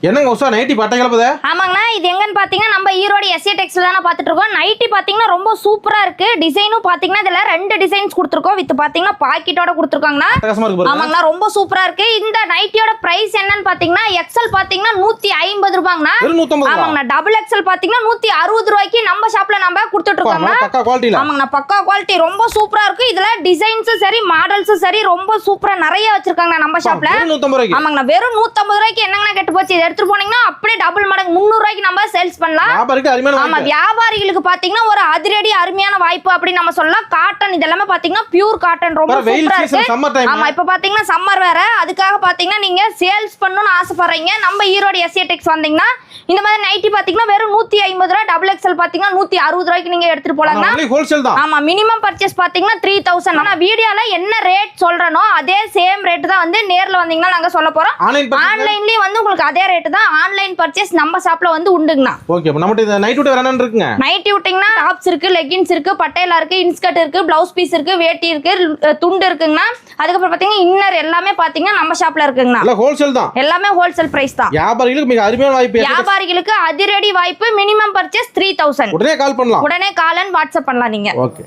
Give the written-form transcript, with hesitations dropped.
என்னங்க உஷா நைட்டி பட்டை கிளப்புதே? ஆமாங்கண்ணா, இது எங்கன்னு பாத்தீங்கன்னா நம்ம ஈரோடு எஸ்ஏ டெக்ஸ்ல தானே பாத்துட்டு இருக்கோம். நைட்டி பாத்தீங்கன்னா ரொம்ப சூப்பரா இருக்கு. டிசைனும் பாத்தீங்கன்னா இதுல 2 டிசைன்ஸ் கொடுத்துருக்கோம். வித் பாத்தீங்கன்னா பாக்கெட்டோட கொடுத்துருக்காங்கண்ணா. ஆமாங்கண்ணா, ரொம்ப சூப்பரா இருக்கு. இந்த நைட்டியோட பிரைஸ் என்னன்னு பாத்தீங்கன்னா எக்ஸ்எல் பாத்தீங்கன்னா 150 ரூபாங்கண்ணா. ஆமாங்கண்ணா, டபுள் எக்ஸ்எல் பாத்தீங்கன்னா 160 ரூபாய்க்கு நம்ம ஷாப்ல நம்ம கொடுத்துட்டு இருக்கோம்ண்ணா. ஆமாங்கண்ணா, பக்கா குவாலிட்டி, ரொம்ப சூப்பரா இருக்கு. இதுல டிசைன்ஸும் சரி மாடல்ஸும் சரி ரொம்ப சூப்பரா நிறைய வச்சிருக்காங்க நம்ம ஷாப்ல. ஆமாங்கண்ணா, வெறும் 150 ரூபாய்க்கு என்னங்கண்ணா கெட்டு போச்சு. எடுத்துட்டு போனீங்கன்னா அப்படியே டபுள் மடங்கு 300 ரூபாய்க்கு நம்ம சேல்ஸ் பண்ணலாம். ஆமா, வியாபாரிகளுக்கு பாத்தீங்கன்னா ஒரு அதிரடி அருமையான வாய்ப்பு அப்படி நம்ம சொல்லலாம். காட்டன் இதெல்லாம் பாத்தீங்கன்னா பியூர் காட்டன், ரொம்ப சூப்பரா இருக்கு. ஆமா, இப்ப பாத்தீங்கன்னா சம்மர் வேற, அதுக்காக பாத்தீங்கன்னா நீங்க சேல்ஸ் பண்ணணும்னு ஆசைப்படுறீங்க, நம்ம ஈரோடு எஸ்ஏ டெக்ஸ் வந்தீங்கன்னா இந்த மாதிரி நைட்டி பாத்தீங்கன்னா வெறும் 150 ரூபாய், டபுள் எக்ஸ்எல் பாத்தீங்கன்னா 160 ரூபாய்க்கு நீங்க எடுத்துட்டு போலாங்க. ஆமா, மினிமம் பர்ச்சேஸ் பாத்தீங்கன்னா 3000. ஆனா வீடியோல என்ன ரேட் சொல்றனோ அதே சேம் ரேட் தான் வந்து நேர்ல வந்தீங்கன்னா நாங்க சொல்ல போறோம். ஆன்லைன்லயே வந்து உங்களுக்கு அதே ரேட் தான். ஆன்லைன் பர்ச்சேஸ் நம்ம ஷாப்ல வந்து உண்டுங்கண்ணா. ஓகே, அப்ப நம்மட்ட நைட் விட்டு வேற என்ன இருக்குங்க? நைட்டி விட்டிங்கன்னா டாப்ஸ் இருக்கு, லெகின்ஸ் இருக்கு, பட்டையில இருக்கு, இன்ஸ்கர்ட் இருக்கு, பிளவுஸ் பீஸ் இருக்கு, வேட்டி இருக்கு, துண்டு இருக்குங்கண்ணா. அதுக்கப்புறம் பாத்தீங்கன்னா இன்னர் எல்லாமே பாத்தீங்கன்னா நம்ம ஷாப்ல இருக்குங்கண்ணா. எல்லாம் ஹோல்சேல் தான், எல்லாமே ஹோல்சேல் பிரைஸ் தான். வியாபாரிகளுக்கு மிக அருமையான வாய்ப்பு. வியாபாரிகளுக்கு அதிரடி வாய்ப்பு. Minimum purchase 3000. உடனே கால் பண்ணலாம், உடனே கால் அண்ட் வாட்ஸ்அப் பண்ணலாம் நீங்க. ஓகே.